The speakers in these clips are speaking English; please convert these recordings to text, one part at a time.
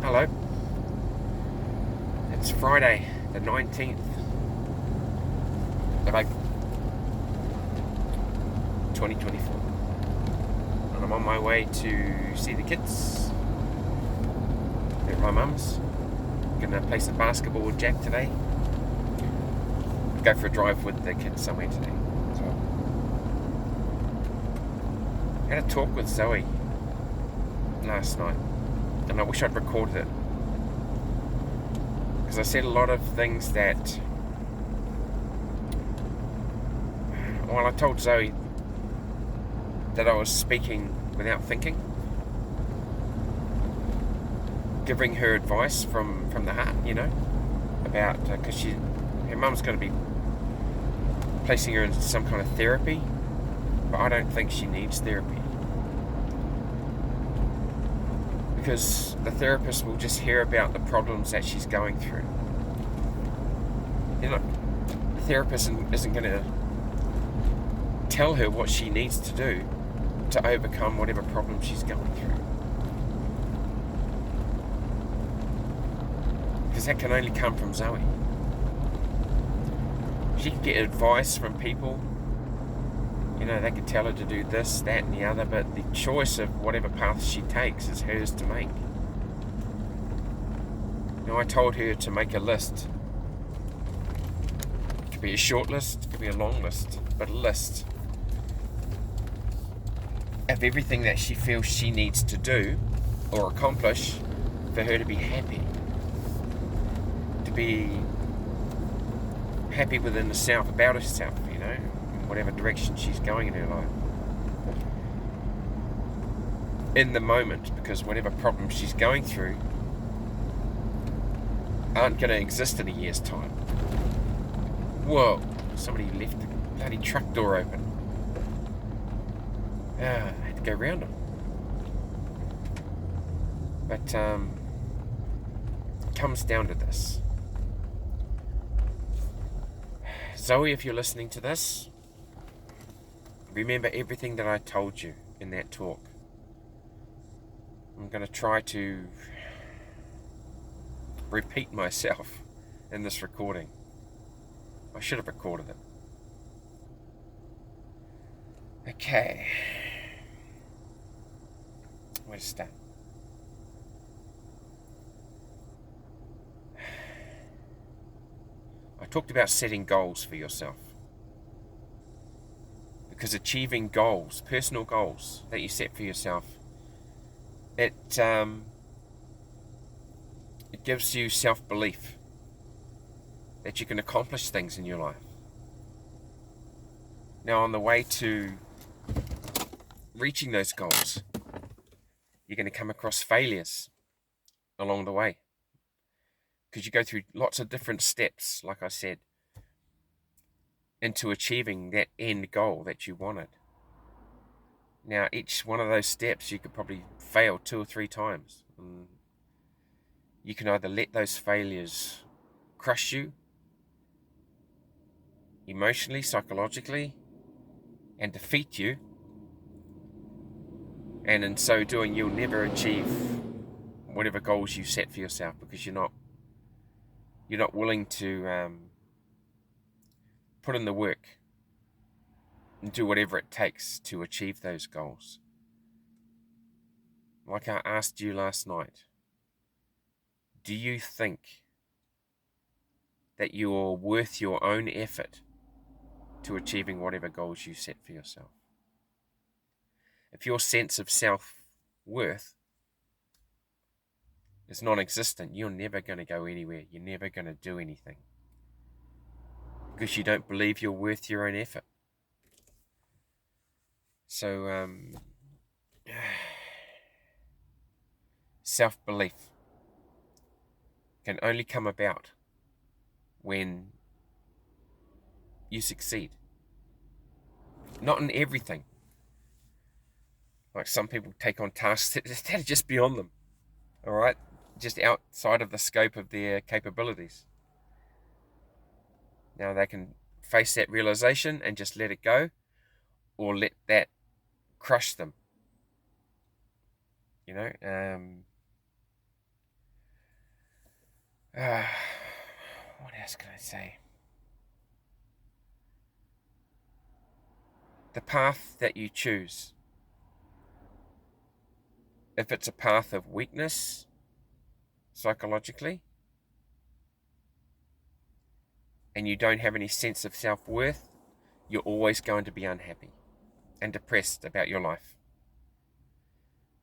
Hello, it's Friday the 19th of April 2024 and I'm on my way to see the kids at my mum's. Gonna play some basketball with Jack today. Go for a drive with the kids somewhere today. So I had a talk with Zoe last night and I wish I'd recorded it, because I said a lot of things that, well, I told Zoe that I was speaking without thinking, giving her advice from the heart, about, because her mum's going to be placing her in some kind of therapy, but I don't think she needs therapy, because the therapist will just hear about the problems that she's going through. The therapist isn't going to tell her what she needs to do to overcome whatever problem she's going through, because that can only come from Zoe. She can get advice from people, they could tell her to do this, that and the other, but the choice of whatever path she takes is hers to make. I told her to make a list. It could be a short list, it could be a long list, but a list of everything that she feels she needs to do or accomplish for her to be happy. To be happy within herself, about herself, in whatever direction she's going in her life. In the moment, because whatever problems she's going through aren't going to exist in a year's time. Whoa, somebody left the bloody truck door open. I had to go round them. But it comes down to this. Zoe, if you're listening to this, remember everything that I told you in that talk. I'm going to try to repeat myself in this recording. I should have recorded it. Okay. Where to start? I talked about setting goals for yourself. Because achieving goals, personal goals that you set for yourself, it gives you self-belief that you can accomplish things in your life. Now, on the way to reaching those goals, you're going to come across failures along the way, because you go through lots of different steps, like I said, into achieving that end goal that you wanted. Now, each one of those steps you could probably fail 2 or 3 times. And you can either let those failures crush you emotionally, psychologically, and defeat you, and in so doing you'll never achieve whatever goals you set for yourself, because you're not willing to put in the work and do whatever it takes to achieve those goals. Like I asked you last night, do you think that you're worth your own effort to achieving whatever goals you set for yourself? If your sense of self-worth is non-existent, you're never going to go anywhere. You're never going to do anything, because you don't believe you're worth your own effort. So, self-belief can only come about when you succeed. Not in everything. Like some people take on tasks that are just beyond them. All right? Just outside of the scope of their capabilities. Now they can face that realization and just let it go, or let that crush them. What else can I say? The path that you choose, if it's a path of weakness psychologically, and you don't have any sense of self-worth, you're always going to be unhappy and depressed about your life.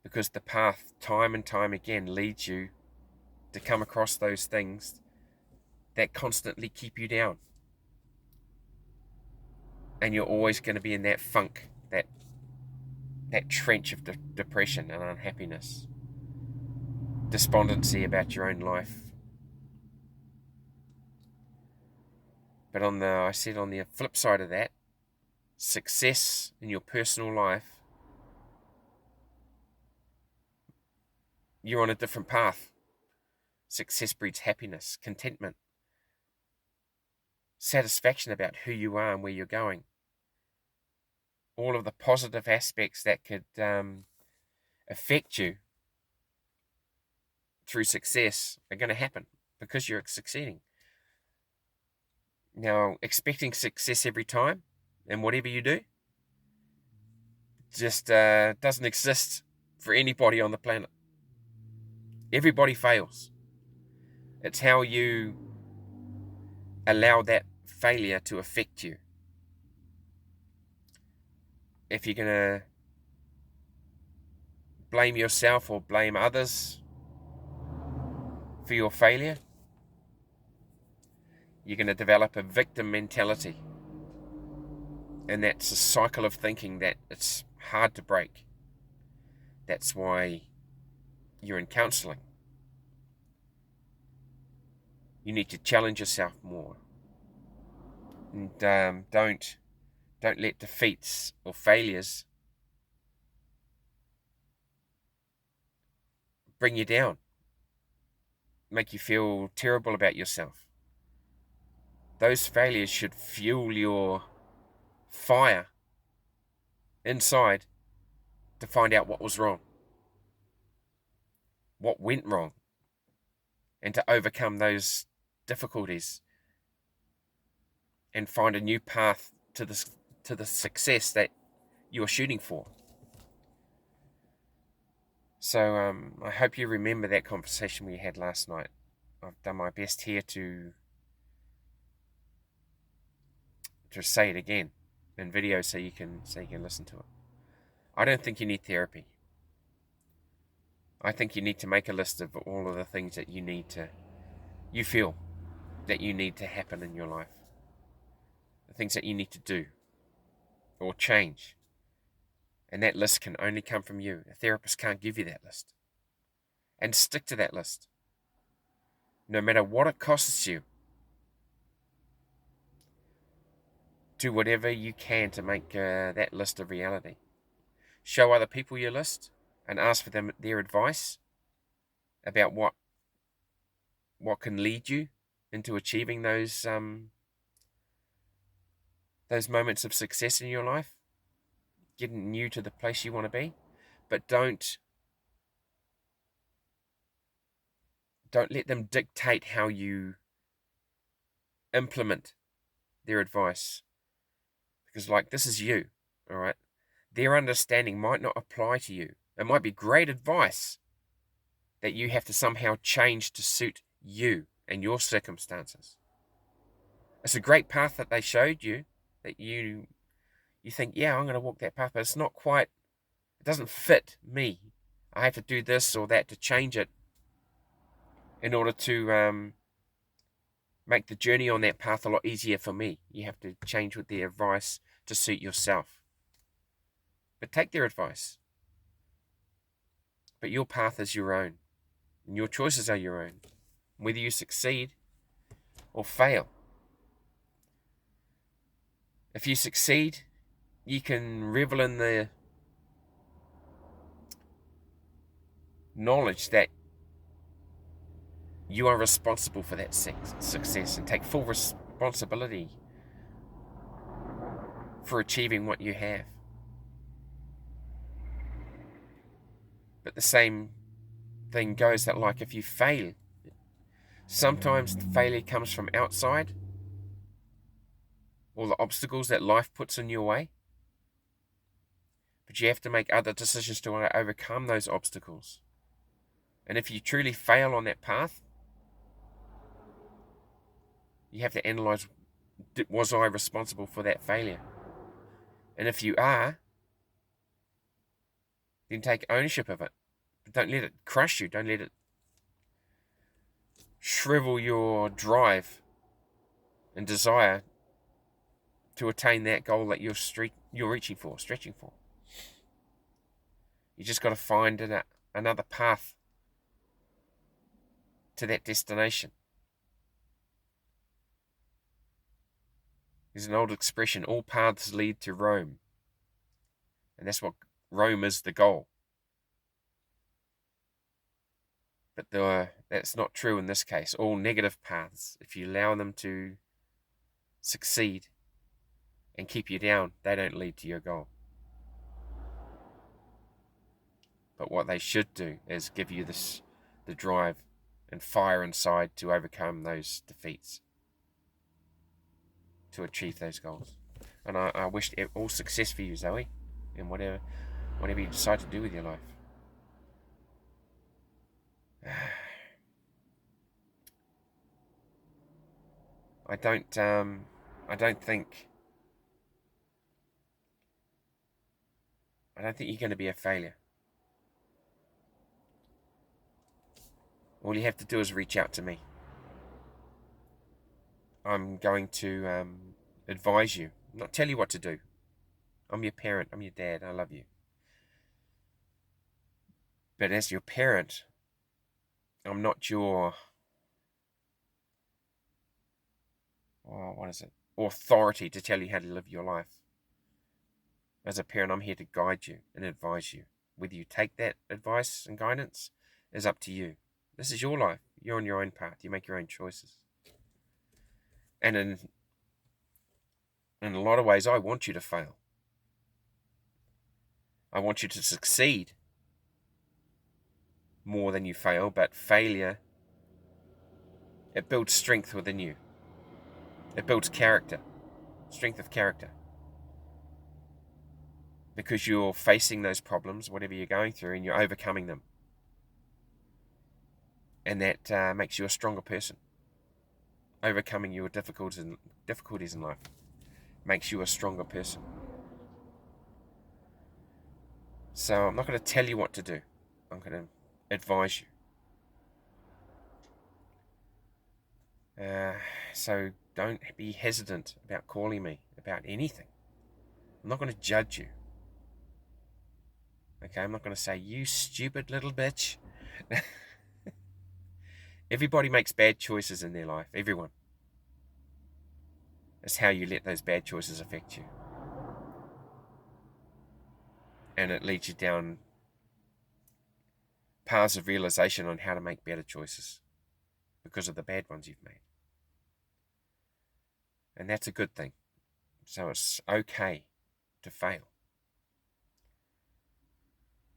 Because the path, time and time again, leads you to come across those things that constantly keep you down. And you're always going to be in that funk, that trench of depression and unhappiness, despondency about your own life. But on the flip side of that, success in your personal life, you're on a different path. Success breeds happiness, contentment, satisfaction about who you are and where you're going. All of the positive aspects that could affect you through success are going to happen because you're succeeding. Now, expecting success every time and whatever you do just doesn't exist for anybody on the planet. Everybody fails. It's how you allow that failure to affect you. If you're going to blame yourself or blame others for your failure, you're going to develop a victim mentality. And that's a cycle of thinking that it's hard to break. That's why you're in counseling. You need to challenge yourself more. And don't let defeats or failures bring you down, make you feel terrible about yourself. Those failures should fuel your fire inside to find out what was wrong, what went wrong, and to overcome those difficulties and find a new path to the success that you're shooting for. So I hope you remember that conversation we had last night. I've done my best here to say it again in video so you can listen to it. I don't think you need therapy. I think you need to make a list of all of the things that you feel that you need to happen in your life. The things that you need to do or change. And that list can only come from you. A therapist can't give you that list. And stick to that list. No matter what it costs you. Do whatever you can to make that list a reality. Show other people your list and ask for their advice about what can lead you into achieving those moments of success in your life, getting you to the place you want to be. But don't let them dictate how you implement their advice. Because this is you, all right? Their understanding might not apply to you. It might be great advice that you have to somehow change to suit you and your circumstances. It's a great path that they showed you that you think, yeah, I'm going to walk that path, but it's not quite, it doesn't fit me. I have to do this or that to change it in order to make the journey on that path a lot easier for me. You have to change with their advice to suit yourself. But take their advice. But your path is your own. And your choices are your own. Whether you succeed or fail. If you succeed, you can revel in the knowledge that you are responsible for that success and take full responsibility for achieving what you have. But the same thing goes that if you fail, Sometimes the failure comes from outside, all the obstacles that life puts in your way. But you have to make other decisions to overcome those obstacles. And if you truly fail on that path, you have to analyze, was I responsible for that failure? And if you are, then take ownership of it. But don't let it crush you. Don't let it shrivel your drive and desire to attain that goal that you're reaching for, stretching for. You just got to find another path to that destination. There's an old expression, all paths lead to Rome. And that's what Rome is, the goal. But that's not true in this case. All negative paths, if you allow them to succeed and keep you down, they don't lead to your goal. But what they should do is give you the drive and fire inside to overcome those defeats, to achieve those goals. And I wish all success for you, Zoe, in whatever you decide to do with your life. I don't think you're going to be a failure. All you have to do is reach out to me. I'm going to advise you, not tell you what to do. I'm your parent. I'm your dad. I love you. But as your parent, I'm not your authority to tell you how to live your life. As a parent, I'm here to guide you and advise you. Whether you take that advice and guidance is up to you. This is your life. You're on your own path. You make your own choices. And in a lot of ways, I want you to fail. I want you to succeed more than you fail, but failure, it builds strength within you. It builds character, strength of character. Because you're facing those problems, whatever you're going through, and you're overcoming them. And that makes you a stronger person. Overcoming your difficulties in life makes you a stronger person. So I'm not going to tell you what to do. I'm going to advise you. So don't be hesitant about calling me about anything. I'm not going to judge you. Okay, I'm not going to say, you stupid little bitch. Everybody makes bad choices in their life. Everyone. It's how you let those bad choices affect you. And it leads you down paths of realization on how to make better choices because of the bad ones you've made. And that's a good thing. So it's okay to fail.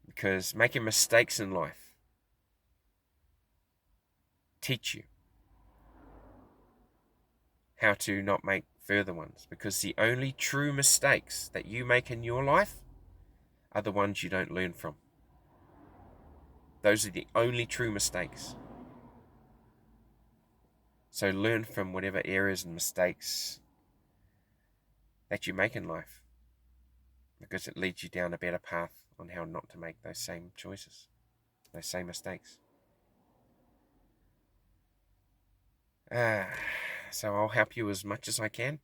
Because making mistakes in life teach you how to not make further ones. Because the only true mistakes that you make in your life are the ones you don't learn from. Those are the only true mistakes. So learn from whatever errors and mistakes that you make in life, because it leads you down a better path on how not to make those same choices, those same mistakes. So I'll help you as much as I can,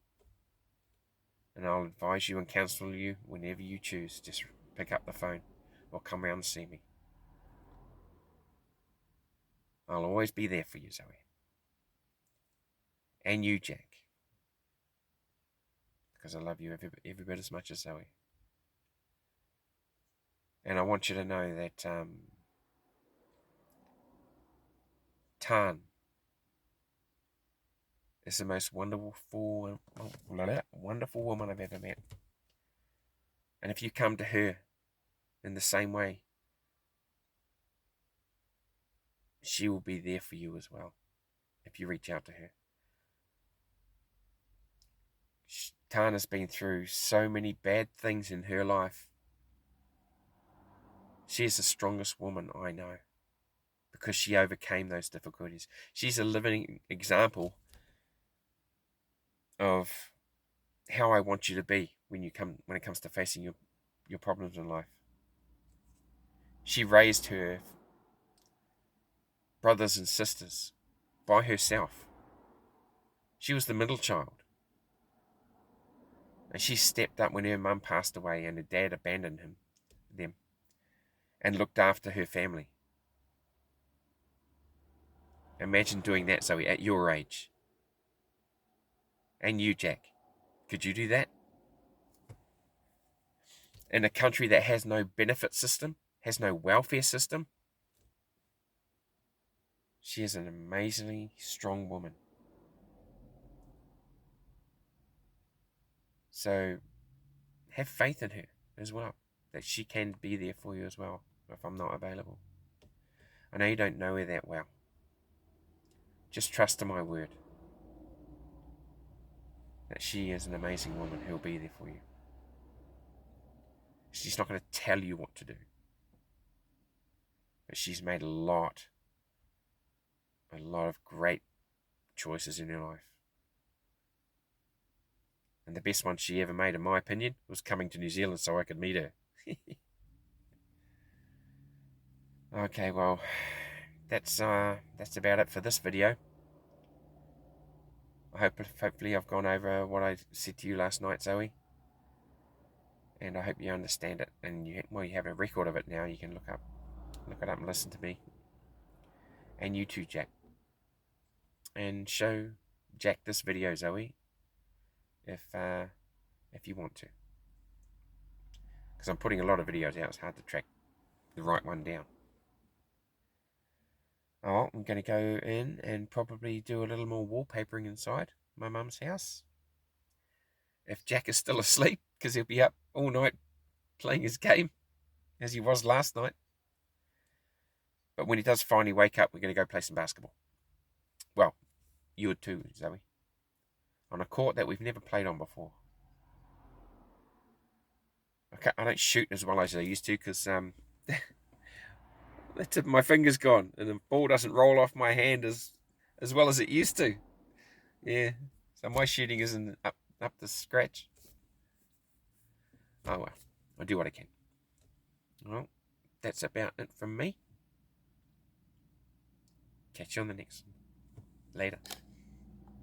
and I'll advise you and counsel you whenever you choose. Just pick up the phone or come round and see me. I'll always be there for you, Zoe. And you, Jack. Because I love you every bit as much as Zoe. And I want you to know that Tan is the most wonderful woman I've ever met. And if you come to her in the same way, she will be there for you as well. if you reach out to her. Tana's been through so many bad things in her life. She is the strongest woman I know because she overcame those difficulties. She's a living example of how I want you to be when it comes to facing your problems in life. She raised her brothers and sisters by herself. She was the middle child. And she stepped up when her mum passed away and her dad abandoned them, and looked after her family. Imagine doing that, Zoe, at your age. And you, Jack. Could you do that? In a country that has no benefit system, has no welfare system? She is an amazingly strong woman. So have faith in her as well, that she can be there for you as well if I'm not available. I know you don't know her that well. Just trust in my word that she is an amazing woman who'll be there for you. She's not going to tell you what to do, but she's made a lot of great choices in her life. And the best one she ever made, in my opinion, was coming to New Zealand so I could meet her. Okay, well, that's about it for this video. Hopefully I've gone over what I said to you last night, Zoe. And I hope you understand it. And you have a record of it now. You can look it up and listen to me. And you too, Jack. And show Jack this video, Zoe, if you want to. Because I'm putting a lot of videos out. It's hard to track the right one down. Oh, I'm going to go in and probably do a little more wallpapering inside my mum's house. If Jack is still asleep, because he'll be up all night playing his game, as he was last night. But when he does finally wake up, we're going to go play some basketball. Well, you would too, Zoe. On a court that we've never played on before. I don't shoot as well as I used to, because the tip of my finger's gone, and the ball doesn't roll off my hand as well as it used to. Yeah, so my shooting isn't up to scratch. Oh well, I do what I can. Well, that's about it from me. Catch you on the next one. Later.